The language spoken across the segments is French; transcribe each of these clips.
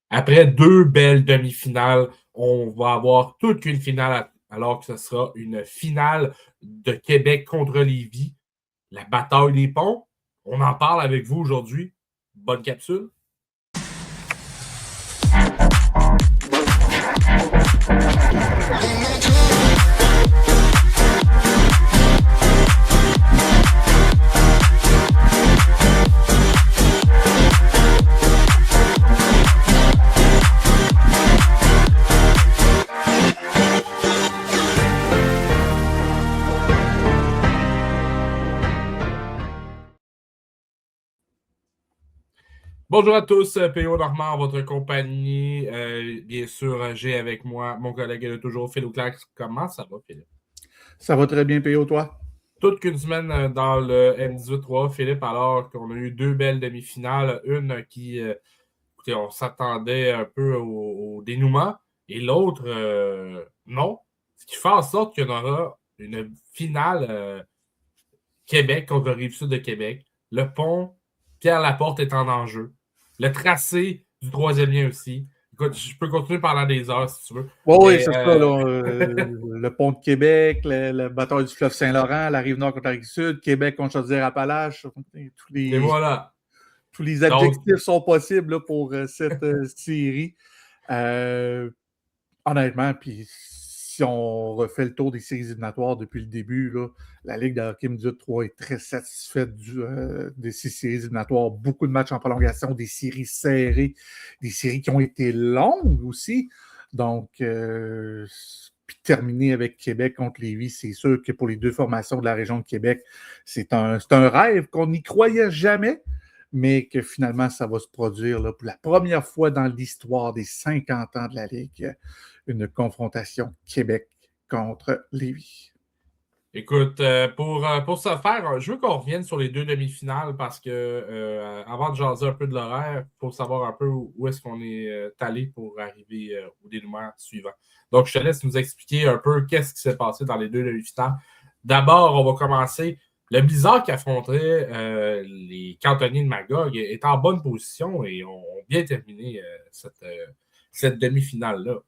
Après 2 belles demi-finales, on va avoir toute une finale alors que ce sera une finale de Québec contre Lévis. La bataille des ponts. On en parle avec vous aujourd'hui. Bonne capsule. Bonjour à tous, P.O. Normand, votre compagnie. Bien sûr, j'ai avec moi mon collègue de toujours, Phil Auclair. Comment ça va, Philippe? Ça va très bien, P.O., toi? Toute qu'une semaine dans le M18-3, Philippe, alors qu'on a eu 2 belles demi-finales. Une qui, écoutez, on s'attendait un peu au dénouement, et l'autre, non. Ce qui fait en sorte qu'il y aura une finale Québec contre Rive-Sud de Québec. Le pont Pierre-Laporte est en enjeu. Le tracé du troisième lien aussi. Écoute, je peux continuer pendant des heures si tu veux. Oui, Mais c'est ça, là, le pont de Québec, la bataille du fleuve Saint-Laurent, la Rive-Nord contre la Rive-Sud, Québec contre Chaudière-Appalaches, et voilà. tous les Donc, adjectifs sont possibles là, pour cette série. Euh, Honnêtement, puis si on refait le tour des séries éliminatoires depuis le début, là, la Ligue de hockey Midget 3 est très satisfaite de ces séries éliminatoires. Beaucoup de matchs en prolongation, des séries serrées, des séries qui ont été longues aussi. Donc, puis terminer avec Québec contre Lévis, c'est sûr que pour les deux formations de la région de Québec, c'est un rêve qu'on n'y croyait jamais, mais que finalement, ça va se produire là, pour la première fois dans l'histoire des 50 ans de la Ligue, une confrontation Québec contre Lévis. écoute, pour ce faire, je veux qu'on revienne sur les 2 demi-finales parce que avant de jaser un peu de l'horaire, il faut savoir un peu où est-ce qu'on est allé pour arriver au dénouement suivant. Donc, je te laisse nous expliquer un peu qu'est-ce qui s'est passé dans les 2 demi-finales. D'abord, on va commencer. Le Blizzard qui affronterait les cantonniers de Magog est en bonne position et ont bien terminé cette demi-finale-là.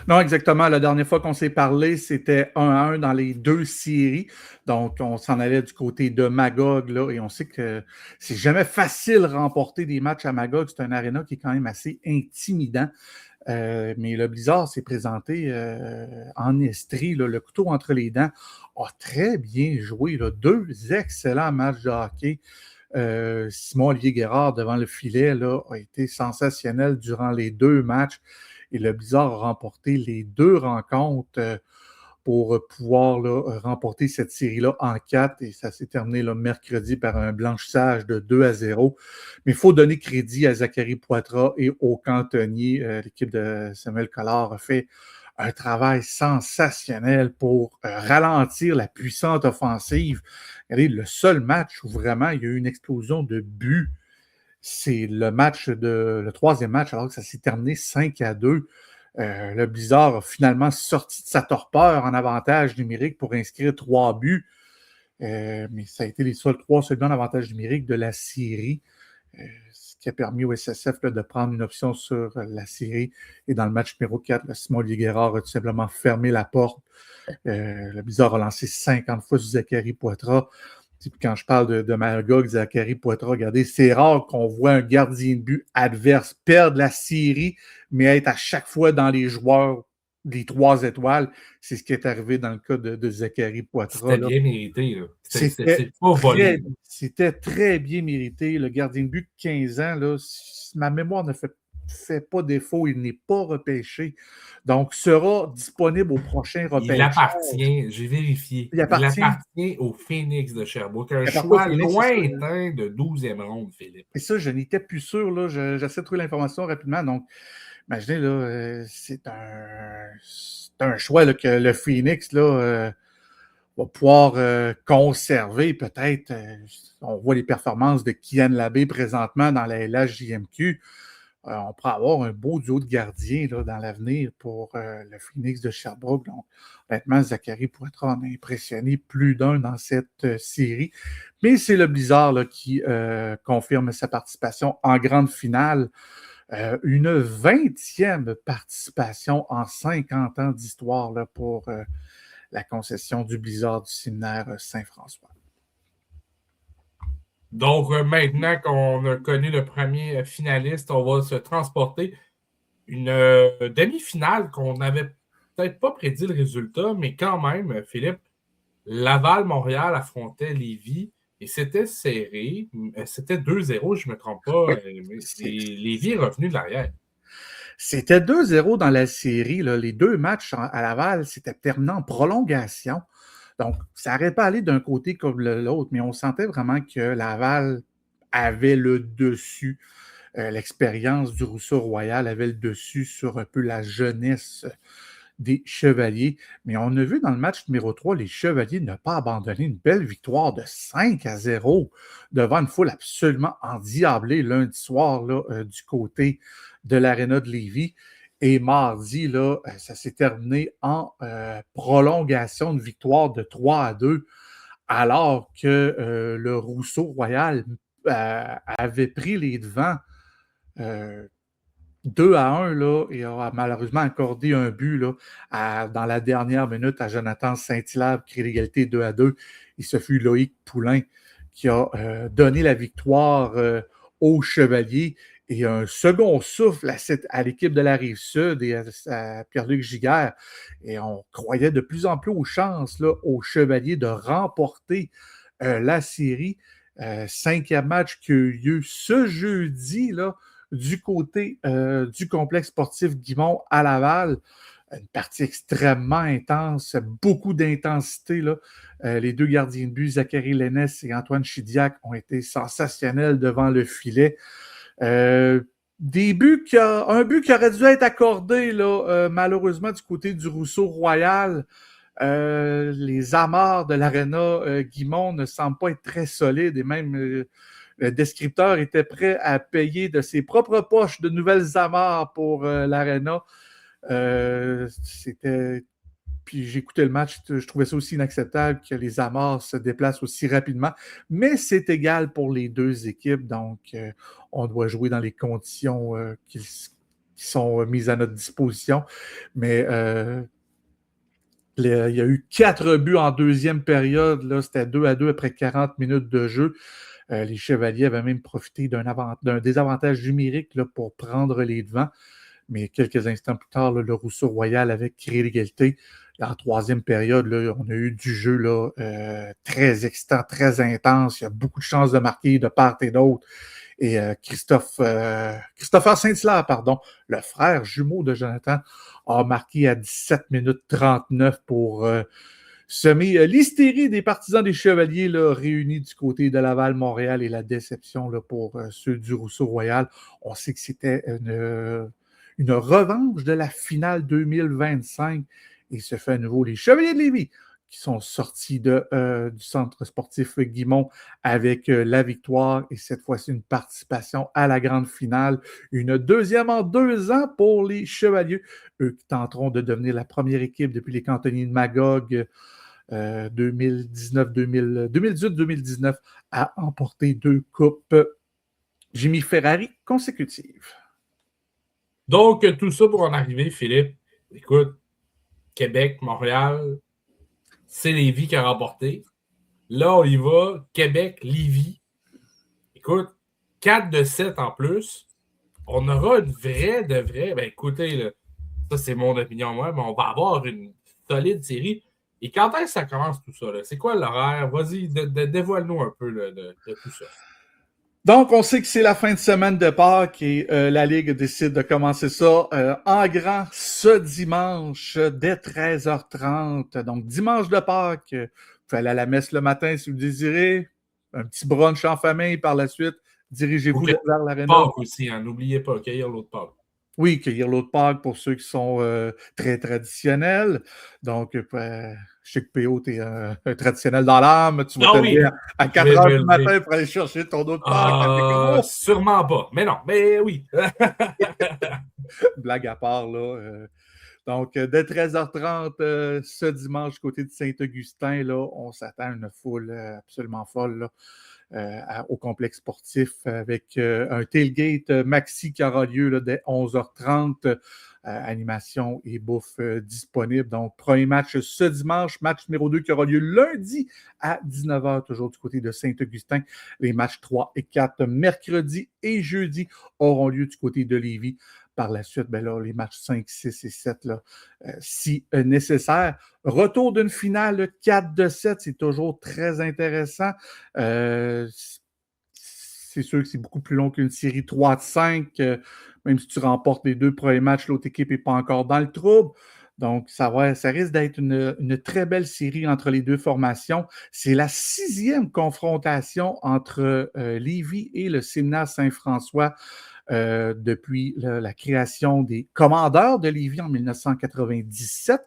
Non, exactement. La dernière fois qu'on s'est parlé, c'était 1-1 dans les deux séries. Donc, on s'en allait du côté de Magog, là, et on sait que c'est jamais facile de remporter des matchs à Magog. C'est un aréna qui est quand même assez intimidant. Mais le Blizzard s'est présenté en Estrie, là, le couteau entre les dents, a très bien joué. Là, 2 excellents matchs de hockey. Simon-Olivier Guérard devant le filet là, a été sensationnel durant les 2 matchs. Et le Blizzard a remporté les 2 rencontres pour pouvoir là, remporter cette série-là en 4. Et ça s'est terminé là, mercredi par un blanchissage de 2-0. Mais il faut donner crédit à Zachary Poitras et au cantonnier. L'équipe de Samuel Collard a fait un travail sensationnel pour ralentir la puissante offensive. Regardez, le seul match où vraiment il y a eu une explosion de buts, c'est le troisième match, alors que ça s'est terminé 5-2. Le Blizzard a finalement sorti de sa torpeur en avantage numérique pour inscrire 3 buts. Mais ça a été les seuls 3 secondes d'avantage numérique de la série, ce qui a permis au SSF là, de prendre une option sur la série. Et dans le match numéro 4, Simon-Olivier Guérard a tout simplement fermé la porte. Le Blizzard a lancé 50 fois sur Zachary Poitras. Quand je parle de Magog, Zachary Poitras, regardez, c'est rare qu'on voit un gardien de but adverse perdre la série, mais être à chaque fois dans les joueurs des 3 étoiles. C'est ce qui est arrivé dans le cas de Zachary Poitras. C'était bien mérité. Là. C'était C'est pas volé. c'était très bien mérité. Le gardien de but de 15 ans, là, si ma mémoire ne fait pas défaut, il n'est pas repêché. Donc, sera disponible au prochain Il repêchage. appartient, j'ai vérifié, il appartient au Phoenix de Sherbrooke. Un choix lointain de 12e ronde, Philippe. Et ça, je n'étais plus sûr. Là. J'essaie de trouver l'information rapidement. Donc, imaginez, là, c'est un choix là, que le Phoenix là, va pouvoir conserver. Peut-être, on voit les performances de Kian Labbé présentement dans la LHJMQ. On pourrait avoir un beau duo de gardiens là, dans l'avenir pour le Phoenix de Sherbrooke. Donc, honnêtement, Zachary Poitras en a impressionné plus d'un dans cette série. Mais c'est le Blizzard là, qui confirme sa participation en grande finale. Une 20e participation en 50 ans d'histoire là, pour la concession du Blizzard du séminaire Saint-François. Donc, maintenant qu'on a connu le premier finaliste, on va se transporter une demi-finale qu'on n'avait peut-être pas prédit le résultat, mais quand même, Philippe, Laval-Montréal affrontait Lévis et c'était serré. C'était 2-0, je ne me trompe pas. Oui, Et Lévis est revenu de l'arrière. C'était 2-0 dans la série. Là. Les deux matchs à Laval, c'était terminé en prolongation. Donc, ça n'aurait pas allé d'un côté comme l'autre, mais on sentait vraiment que Laval avait le dessus. L'expérience du Rousseau Royal avait le dessus sur un peu la jeunesse des Chevaliers. Mais on a vu dans le match numéro 3, les Chevaliers ne pas abandonner une belle victoire de 5-0 devant une foule absolument endiablée lundi soir là, du côté de l'Arena de Lévis. Et mardi, là, ça s'est terminé en prolongation de victoire de 3-2, alors que le Rousseau Royal avait pris les devants 2-1 là, et a malheureusement accordé un but là, dans la dernière minute à Jonathan Saint-Hilaire, qui créé l'égalité 2-2. Et ce fut Loïc Poulain qui a donné la victoire aux Chevaliers. Et un second souffle à l'équipe de la Rive-Sud et à Pierre-Luc Giguère. Et on croyait de plus en plus aux chances là, aux Chevaliers de remporter la série. 5e match qui a eu lieu ce jeudi là, du côté du complexe sportif Guimont à Laval. Une partie extrêmement intense, beaucoup d'intensité. Là. Les deux gardiens de but, Zachary Lénès et Antoine Chidiac, ont été sensationnels devant le filet. Un but qui aurait dû être accordé, là, malheureusement, du côté du Rousseau Royal. Les amarres de l'Arena Guimont ne semblent pas être très solides et même le descripteur était prêt à payer de ses propres poches de nouvelles amarres pour l'Arena. Puis j'écoutais le match, je trouvais ça aussi inacceptable que les amarres se déplacent aussi rapidement, mais c'est égal pour les deux équipes, donc on doit jouer dans les conditions qui sont mises à notre disposition. Mais il y a eu 4 buts en deuxième période, là, c'était 2-2 après 40 minutes de jeu. Les Chevaliers avaient même profité d'un désavantage numérique là, pour prendre les devants. Mais quelques instants plus tard, là, le Rousseau Royal avait créé l'égalité. En troisième période, là, on a eu du jeu là, très excitant, très intense. Il y a beaucoup de chances de marquer de part et d'autre. Et Christopher Saint-Hilaire, le frère jumeau de Jonathan, a marqué à 17 minutes 39 pour semer l'hystérie des partisans des Chevaliers là, réunis du côté de Laval, Montréal, et la déception là, pour ceux du Rousseau Royal. On sait que c'était une revanche de la finale 2025 et ce fait à nouveau les Chevaliers de Lévis qui sont sortis du centre sportif Guimont avec la victoire et cette fois-ci une participation à la grande finale. Une deuxième en 2 ans pour les Chevaliers, eux qui tenteront de devenir la première équipe depuis les cantonniers de Magog 2018-2019 à emporter 2 coupes Jimmy Ferrari consécutives. Donc, tout ça pour en arriver, Philippe. Écoute, Québec, Montréal, c'est Lévis qui a remporté. Là, on y va. Québec, Lévis. Écoute, 4 de 7 en plus. On aura une vraie de vraie. Ben écoutez, là, ça c'est mon opinion, moi, mais on va avoir une solide série. Et quand est-ce que ça commence tout ça? Là? C'est quoi l'horaire? Vas-y, dévoile-nous un peu là, de tout ça. Donc, on sait que c'est la fin de semaine de Pâques et la Ligue décide de commencer ça en grand ce dimanche dès 13h30. Donc, dimanche de Pâques, vous pouvez aller à la messe le matin si vous désirez. Un petit brunch en famille par la suite. Dirigez-vous vers l'Arena. Pâques aussi, hein, n'oubliez pas, cueillir l'autre Pâques. Oui, cueillir l'autre Pâques pour ceux qui sont très traditionnels. Donc, je sais que PO, tu es un traditionnel dans l'âme. Tu vas te lever à 4 h du matin pour aller chercher ton autre Pâques. Sûrement pas. Mais non, mais oui. Blague à part, là. Donc, dès 13h30, ce dimanche, côté de Saint-Augustin, là, on s'attend à une foule absolument folle. Là. au complexe sportif avec un tailgate maxi qui aura lieu là, dès 11h30. Animation et bouffe disponible. Donc, premier match ce dimanche, match numéro 2 qui aura lieu lundi à 19h, toujours du côté de Saint-Augustin. Les matchs 3 et 4, mercredi et jeudi, auront lieu du côté de Lévis. Par la suite, ben là, les matchs 5, 6 et 7, là, si nécessaire. Retour d'une finale 4 de 7, c'est toujours très intéressant. C'est sûr que c'est beaucoup plus long qu'une série 3 de 5. Même si tu remportes les 2 premiers matchs, l'autre équipe n'est pas encore dans le trouble. Donc, ça risque d'être une très belle série entre les deux formations. C'est la 6e confrontation entre Lévis et le Séminaire Saint-François depuis la création des Commandeurs de Lévis en 1997.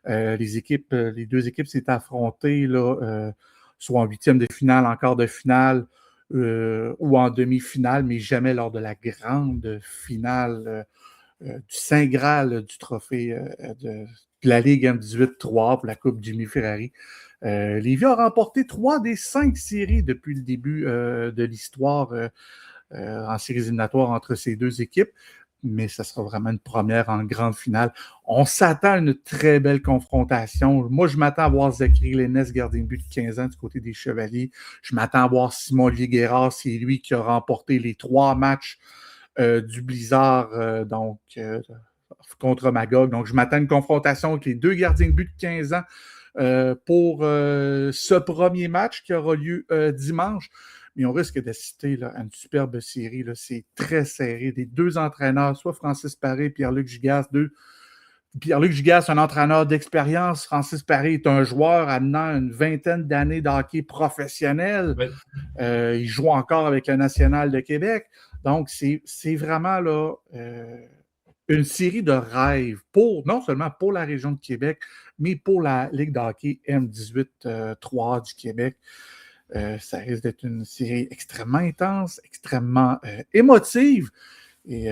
Les 2 équipes s'étaient affrontées là, soit en 8e de finale, en quart de finale, ou en demi-finale, mais jamais lors de la grande finale du Saint Graal du trophée de la Ligue M18-3 pour la Coupe Jimmy Ferrari. Lévis a remporté 3 des 5 séries depuis le début de l'histoire en séries éliminatoires entre ces 2 équipes, mais ça sera vraiment une première en grande finale. On s'attend à une très belle confrontation. Moi, je m'attends à voir Zachary Lénès, gardien de but de 15 ans du côté des Chevaliers. Je m'attends à voir Simon-Olivier Guérard. C'est lui qui a remporté les 3 matchs du Blizzard contre Magog. Donc, je m'attends à une confrontation avec les 2 gardiens de but de 15 ans pour ce premier match qui aura lieu dimanche. Mais on risque d'assister là, à une superbe série. Là. C'est très serré. Des 2 entraîneurs, soit Francis Paré et Pierre-Luc Gigas. Pierre-Luc Gigas, un entraîneur d'expérience. Francis Paré est un joueur amenant une vingtaine d'années de hockey professionnel. Oui. Il joue encore avec la Nationale de Québec. Donc, c'est vraiment là, une série de rêves non seulement pour la région de Québec, mais pour la Ligue de hockey M18-3 du Québec. Ça risque d'être une série extrêmement intense, extrêmement émotive. Et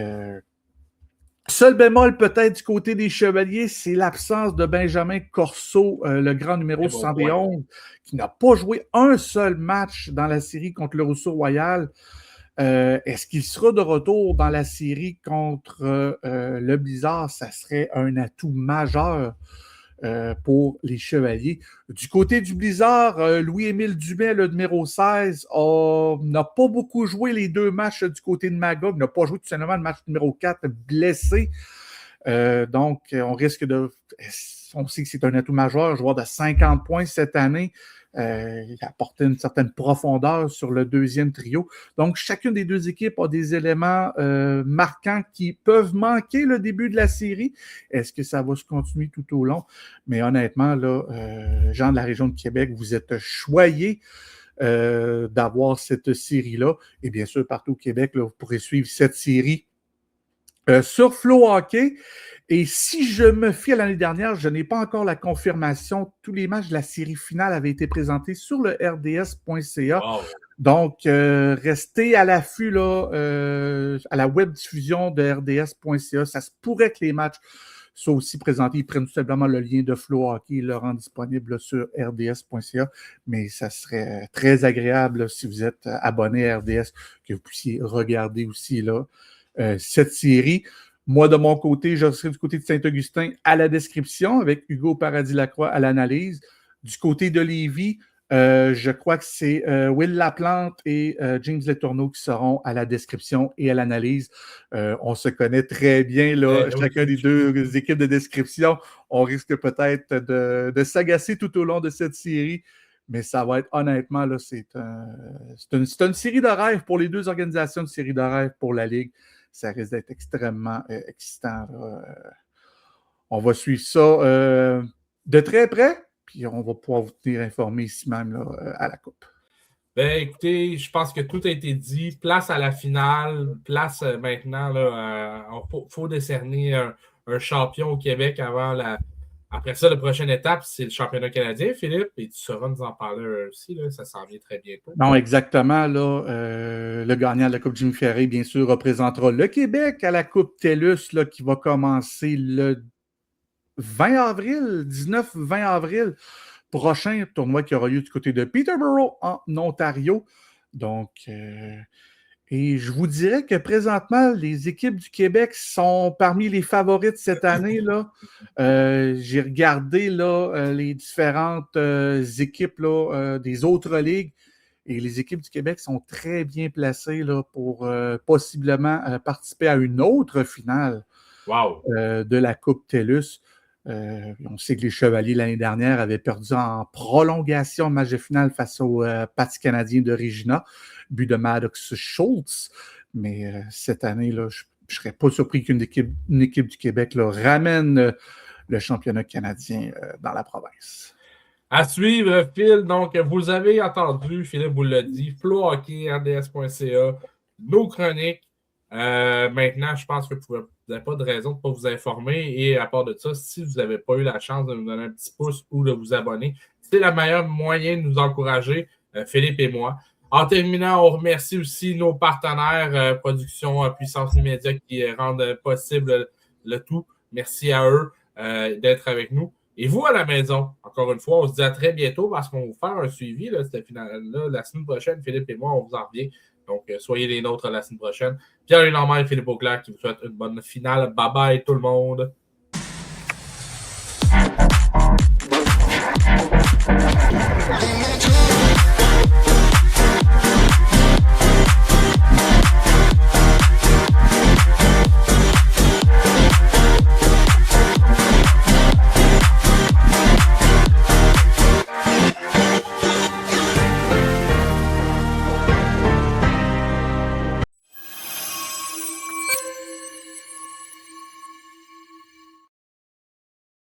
seul bémol peut-être du côté des Chevaliers, c'est l'absence de Benjamin Corso, le grand numéro 71, qui n'a pas joué un seul match dans la série contre le Rousseau-Royal. Est-ce qu'il sera de retour dans la série contre le Blizzard? Ça serait un atout majeur pour les Chevaliers. Du côté du Blizzard, Louis-Émile Dumais, le numéro 16, n'a pas beaucoup joué les 2 matchs du côté de Magog, n'a pas joué tout simplement le match numéro 4, blessé. Donc, on sait que c'est un atout majeur, un joueur de 50 points cette année. Il a apporté une certaine profondeur sur le 2e trio. Donc, chacune des 2 équipes a des éléments marquants qui peuvent manquer le début de la série. Est-ce que ça va se continuer tout au long? Mais honnêtement, là, gens de la région de Québec, vous êtes choyés d'avoir cette série-là. Et bien sûr, partout au Québec, là, vous pourrez suivre cette série sur Flow Hockey. Et si je me fie à l'année dernière, je n'ai pas encore la confirmation. Tous les matchs de la série finale avaient été présentés sur le rds.ca. Wow. Donc, restez à l'affût là, à la web diffusion de rds.ca. Ça se pourrait que les matchs soient aussi présentés. Ils prennent tout simplement le lien de Flow Hockey et le rendent disponible là, sur rds.ca. Mais ça serait très agréable là, si vous êtes abonné à RDS, que vous puissiez regarder aussi là, cette série. Moi, de mon côté, je serai du côté de Saint-Augustin à la description avec Hugo Paradis-Lacroix à l'analyse. Du côté de Lévis, je crois que c'est Will Laplante et James Letourneau qui seront à la description et à l'analyse. On se connaît très bien, là, chacun des 2 équipes de description. On risque peut-être de s'agacer tout au long de cette série. Mais ça va être, honnêtement, là, c'est une série de rêves pour les 2 organisations, une série de rêves pour la Ligue. Ça risque d'être extrêmement excitant. On va suivre ça de très près, puis on va pouvoir vous tenir informé ici même là, à la Coupe. Ben, écoutez, je pense que tout a été dit. Place à la finale, place maintenant. Il faut décerner un champion au Québec avant Après ça, la prochaine étape, c'est le championnat canadien, Philippe, et tu sauras nous en parler aussi. Là, ça s'en vient très bientôt. Non, exactement. Là, le gagnant de la Coupe Jimmy Ferrari, bien sûr, représentera le Québec à la Coupe TELUS là, qui va commencer le 19-20 avril prochain, tournoi qui aura lieu du côté de Peterborough en Ontario. Donc, et je vous dirais que présentement, les équipes du Québec sont parmi les favorites cette année. Là. J'ai regardé là, les différentes équipes là, des autres ligues et les équipes du Québec sont très bien placées là, pour possiblement participer à une autre finale de la Coupe TELUS. On sait que les Chevaliers l'année dernière avaient perdu en prolongation match de finale face aux Pats canadiens de Regina, but de Maddox Schultz. Mais cette année, là, je ne serais pas surpris qu'une équipe du Québec là, ramène le championnat canadien dans la province. À suivre, Phil. Donc, vous avez entendu, Philippe vous l'a dit, flohockey.rds.ca, nos chroniques. Maintenant, je pense que vous n'avez pas de raison de ne pas vous informer. Et à part de ça, si vous n'avez pas eu la chance de nous donner un petit pouce ou de vous abonner, c'est le meilleur moyen de nous encourager, Philippe et moi. En terminant, on remercie aussi nos partenaires Production Puissance Immédiat qui rendent possible le tout. Merci à eux d'être avec nous. Et vous, à la maison, encore une fois, on se dit à très bientôt parce qu'on va vous faire un suivi de cette finale-là. La semaine prochaine, Philippe et moi, on vous en revient. Donc, soyez les nôtres la semaine prochaine. Pierre Normand et Philippe Auclair qui vous souhaitent une bonne finale. Bye-bye tout le monde. Hey.